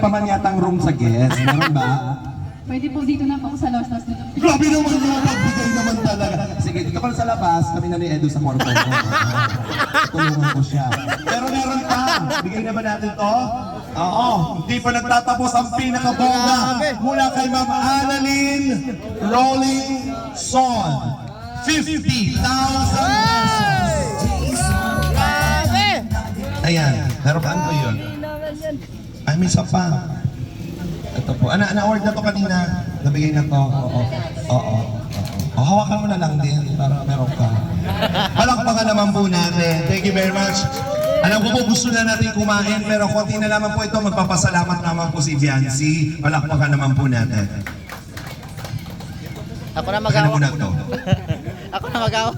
pa man yatang room sa guest. Meron ba? Pwede po dito na po ako sa Los Dos. Grabe naman yun! Nagbigay naman talaga. Sige, dito ka sa labas. Kami na ni Edu sa kwarto. Tulungan ko siya. Pero meron pa. Bigay na ba natin to? Oo. Hindi pa nagtatapos ang pinakabongga. Mula kay Ma'am Annalyn Rolling Son. 50,000 pesos. Ayan. Meron ba? Ano yun? Ay, may isa pa. Ito po. Na-award na to kanina. Nabigay na to. Oo. Hawakan mo na lang din para meron ka. Palakpakan naman po natin. Thank you very much. Alam ko po gusto na natin kumain pero konti na naman po ito. Magpapasalamat naman po si Viancy. Palakpakan naman po natin. Ako na magawa. Ano muna to? Ako na magawa.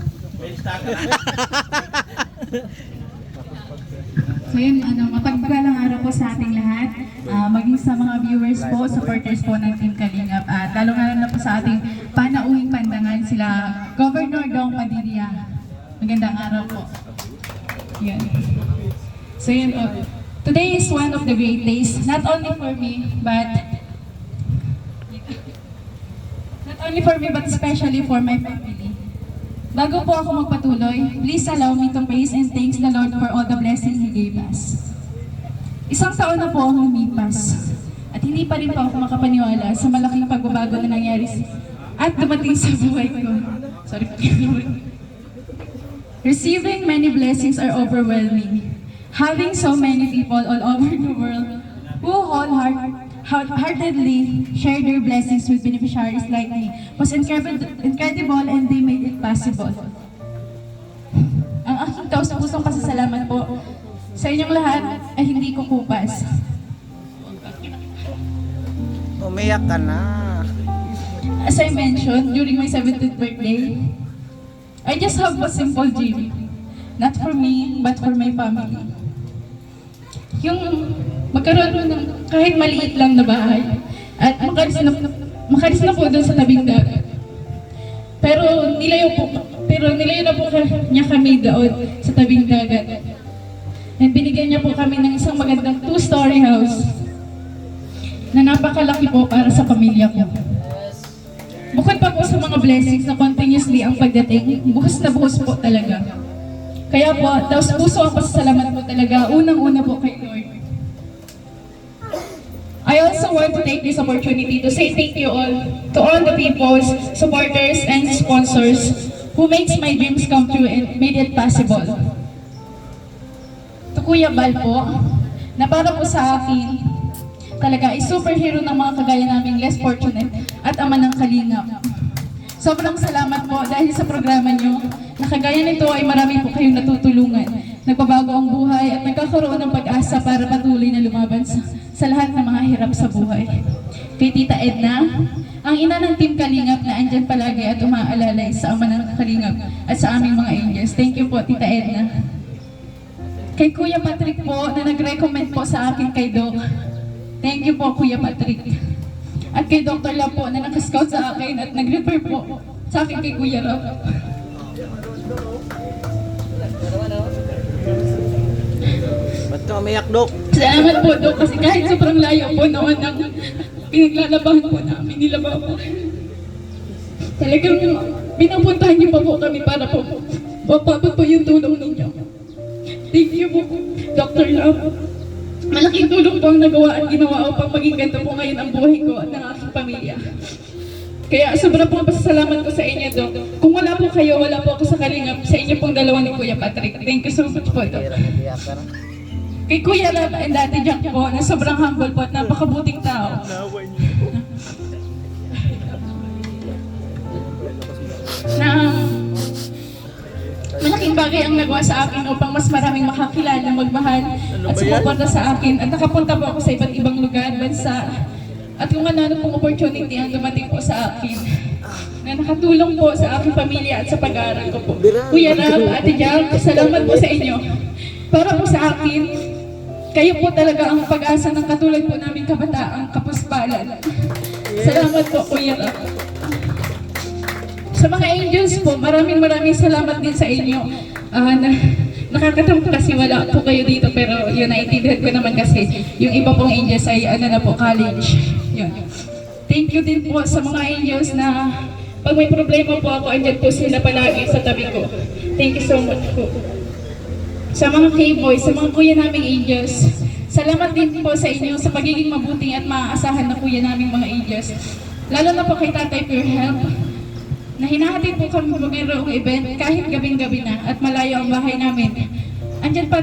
So yun, mapagpalang araw po sa ating lahat, maging sa mga viewers po, supporters po ng Team Kalingap, at lalo-lalo na po sa ating panauhing pandangan sila Governor Dong Padilla. Magandang araw po. Yun. So yun po, today is one of the great days, not only for me, but especially for my family. Bago po ako magpatuloy, please allow me to praise and thank the Lord for all the blessings He gave us. Isang taon na po ang lumipas, at hindi pa rin po ako makapaniwala sa malaking pagbabago na nangyari at dumating sa buhay ko. Sorry. Receiving many blessings are overwhelming. Having so many people all over the world who wholeheartedly share their blessings with beneficiaries like me was incredible and they made it possible. Ang aking taus-pusong pasasalamat po sa inyong lahat ay hindi ko kupas. Umiyak ka na. As I mentioned, during my 70th birthday, I just have a simple dream. Not for me, but for my family. Yung magkaroon mo ng kahit maliit lang na bahay at makalis na po doon sa tabing dagat. Pero nilayo na po niya kami doon sa tabing dagat. And binigyan niya po kami ng isang magandang 2-story house na napakalaki po para sa pamilya ko. Bukod pa po sa mga blessings na continuously ang pagdating, buhos na buhos po talaga. Kaya po, taos puso ang pasasalamat po talaga, unang-una po kay Lord. I also want to take this opportunity to say thank you all to all the people, supporters, and sponsors who makes my dreams come true and made it possible. To Kuya Bal po, na para po sa akin, talaga ay superhero ng mga kagaya naming less fortunate at ama ng Kalingap. Sobrang salamat po dahil sa programa nyo, na kagaya nito ay marami po kayong natutulungan. Nagbabago ang buhay at nagkakaroon ng pag-asa para patuloy na lumaban sa lahat ng mga hirap sa buhay. Kay Tita Edna, ang ina ng Team Kalingap na andyan palagi at umaalalay sa ama ng Kalingap at sa aming mga angels. Thank you po, Tita Edna. Kay Kuya Patrick po na nag-recommend po sa akin kay Doc. Thank you po, Kuya Patrick. At kay Dr. Lab po na nakascout sa akin at nag-refer po sa akin kay Kuya Rob. Ba't ka umiyak, Dok? Salamat po, Dok, kasi kahit sobrang layo po noon ang pinaglalabahan po namin nila Papa. Talagang pinapuntahan niyo pa po kami para po mapapot po yung tulong ninyo. Thank you po, Dr. Lab. Malaking tulong po ang nagawa at ginawa upang maging ganito po ngayon ang buhay ko at ng aking pamilya. Kaya sobrang pong pasasalamat ko sa inyo, Dok. Kung wala po kayo, wala po ako sa Kalingap sa inyo pong dalawa ni Kuya Patrick. Thank you so much po, Dok. Kay Kuya Lab and Ate Jack po, na sobrang humble po at napakabuting tao. Na malaking bagay ang nagawa sa akin upang mas maraming makakilala, magmahal at sumuporta sa akin. At nakapunta po ako sa iba't ibang lugar, bansa. At kung ano pong opportunity ang dumating po sa akin na nakatulong po sa aking pamilya at sa pag-aaral ko po. Kuya Lab, Ate Jack, salamat po sa inyo. Para po sa akin, kayo po talaga ang pag-asa ng katulad po namin kabataang kapuspalan. Salamat po, Kuya Lab. Sa mga angels po, maraming salamat din sa inyo. nakakatampo kasi wala po kayo dito, pero yun, naiintindihan ko naman kasi yung iba pong angels ay ano na po, college. Yun. Thank you din po sa mga angels na pag may problema po ako, andyan po sila palagi sa tabi ko. Thank you so much po. Sa mga K-boys, sa mga kuya naming angels, salamat din po sa inyo sa pagiging mabuting at maaasahan na kuya naming mga angels. Lalo na po kay Tatay for help, na hinahatid po kami pag mayroong event kahit gabing-gabi na at malayo ang bahay namin. Andyan pa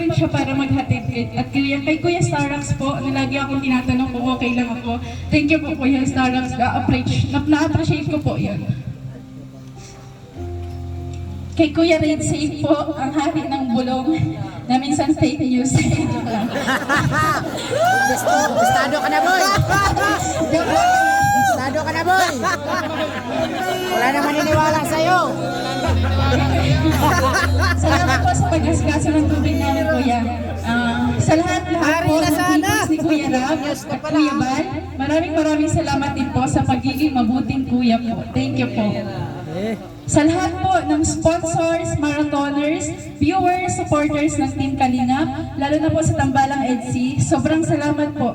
rin siya para maghatid. At kay Kuya Starrax po, na lagi akong tinatanong kung okay lang ako. Thank you po Kuya Starrax, na-appreciate ko po yan. Kay Kuya Red Safe po, ang hari ng bulong na minsan fake news. Estado ka na, boy! Estado ka na, boy! Wala na maniniwala sa'yo! Salamat po sa pag-asikaso ng tubig namin, Kuya. Sa lahat-lahat po ng tips ni Kuya Rab at Kuya Bal, maraming salamat din po sa pagiging mabuting Kuya po. Thank you po. Sa lahat po ng sponsors, marathoners, viewers, supporters ng Team Kalingap, lalo na po sa Tambalang EDC, sobrang salamat po.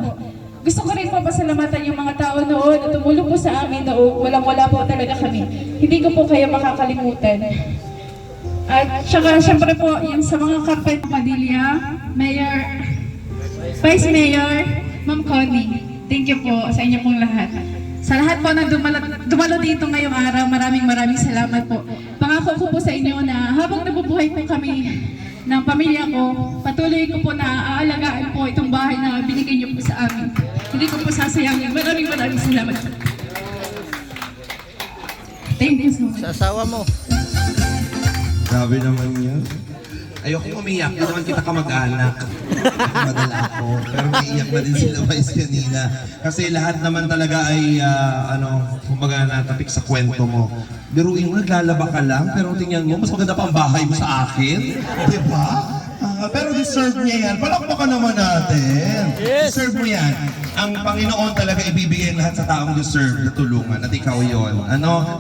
Gusto ko rin po pasalamatan yung mga tao noon na tumulong po sa amin noon. Walang-wala po talaga kami. Hindi ko po kayo makakalimutan. At saka syempre po yung sa mga kapit Padilla, Mayor, Vice Mayor, Ma'am Connie. Thank you po sa inyo pong lahat. Sa lahat po na dumalo dito ngayong araw, maraming salamat po. Pangako ko po sa inyo na habang nabubuhay po kami ng pamilya ko, patuloy ko po na aalagaan po itong bahay na binigay niyo po sa amin. Hindi ko po sasayangin. Maraming salamat po. Thank you so much. Sa asawa mo. Grabe naman yun. Ayoko umiyak, hindi naman kita kamag-anak. Madala ako. Pero naiiyak na din sila Vice kanina. Kasi lahat naman talaga ay, kumbaga natapik sa kwento mo. Biruin mo, naglalaba ka lang, pero tingnan mo, mas maganda pa ang bahay mo sa akin. Di ba? Pero deserve niya yan. Palakpakan naman natin. Deserve mo yan. Ang Panginoon talaga ibibigay lahat sa taong deserve na tulungan. At ikaw yon.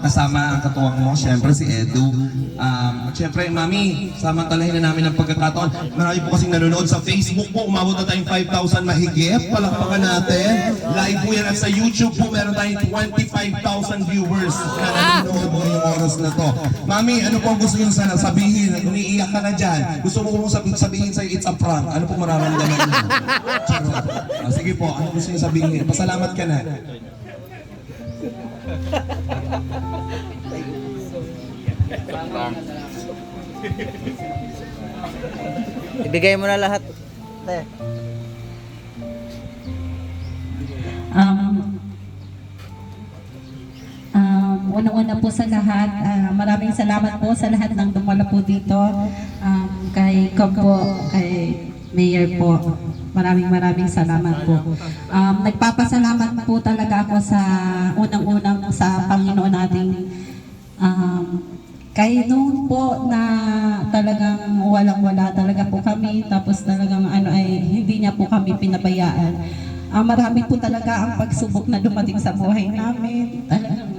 Kasama ang katuwang mo, syempre si Edu. At syempre, Mami, samantalahin na namin ang pagkakataon. Marami po kasing nanonood sa Facebook po. Umabot na tayong 5,000 mahigit. Palakpakan natin. Live po yan. At sa YouTube po, meron tayong 25,000 viewers na nanonood mo yung oras na to. Mami, ano po ang gusto nyo sana sabihin? Umiiyak ka na dyan. Gusto mo po sabihin sa'yo, it's a prank. Ano po mararamdaman mo? Charot. Sige po, ano gusto nyo sabihin? Pasalamat ka na. Ibigay mo na lahat. Una-una po sa lahat, maraming salamat po sa lahat ng dumala po dito. Kay Kampo, kay Mayor po. Maraming salamat po. Nagpapasalamat po talaga ako sa unang-unang sa Panginoon nating kay noon po na talagang walang-wala talaga po kami, tapos talagang ay hindi niya po kami pinabayaan. Marami po talaga ang pagsubok na dumating sa buhay namin. Talagang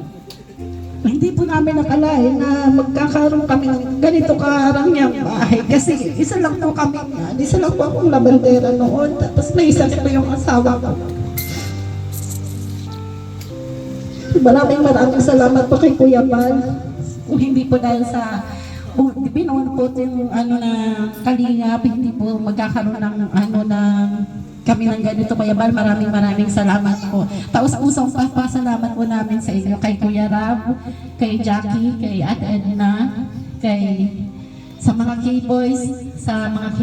hindi po namin nakalain na magkakaroon kami ng ganito karangyang bahay. Kasi isa lang po akong labandera noon, tapos may isa po yung asawa ko. Maraming salamat po kay Kuya Bal. Kung hindi po dahil sa binuon po yung na Kalingap, hindi po magkakaroon ng kami ng ganito, Kuya Bal. Maraming salamat po. Taos-pusong pasalamat po namin sa inyo, kay Kuya Rab, kay Jackie, kay Ate Edna, sa mga K-boys, sa mga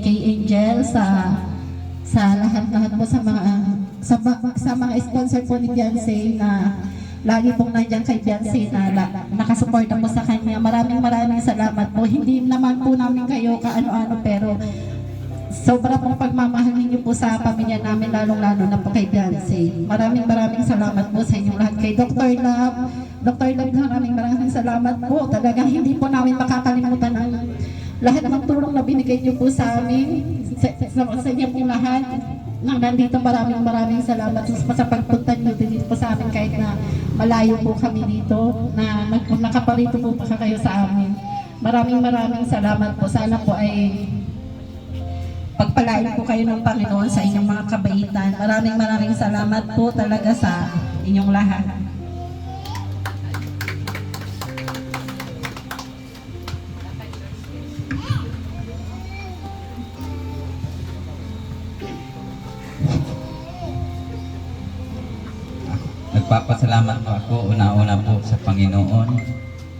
K-angel, sa lahat po sa mga sponsor po ni Beyonce na lagi pong nandiyan kay Beyonce na nakasuporta po sa kanya. Maraming salamat po. Hindi naman po namin kayo kaano-ano, pero sobra pong pagmamahal ninyo po sa pamilya namin, lalong-lalo na po kay Beyonce. Maraming salamat po sa inyong lahat. Kay Dr. Love, maraming salamat po. Talagang hindi po namin makakalimutan ang lahat ng tulong na binigay niyo po sa amin, sa inyo pong lahat. Nang nandito, maraming salamat sa pagpunta niyo dito po sa amin kahit na malayo po kami dito, na nakaparito po pa kayo sa amin. Maraming salamat po. Sana po ay pagpalain po kayo ng Panginoon sa inyong mga kabaitan. Maraming salamat po talaga sa inyong lahat. Nagpapasalamat po ako una-una po sa Panginoon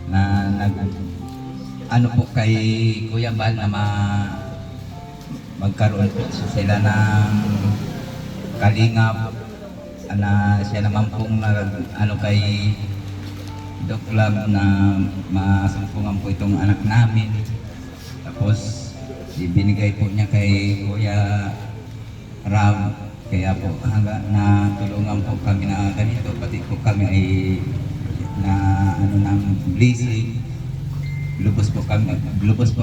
na ano po kay Kuya Bal na magkaroon po sila ng kalingap na siya naman pong ano kay Doc Lab na masumpungan po itong anak namin. Tapos ibinigay po niya kay Kuya Ram. Kaya po hanggang na tulungan po kami na ganito, pati po kami ay na ano ng blessing. Lubos po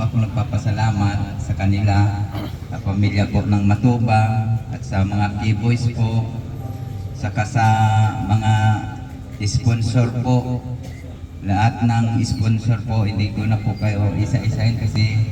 ako nagpapasalamat sa kanila, sa pamilya po ng Matubang at sa mga key-boys po, saka sa mga sponsor po. Lahat ng sponsor po, hindi ko na po kayo isa-isahin kasi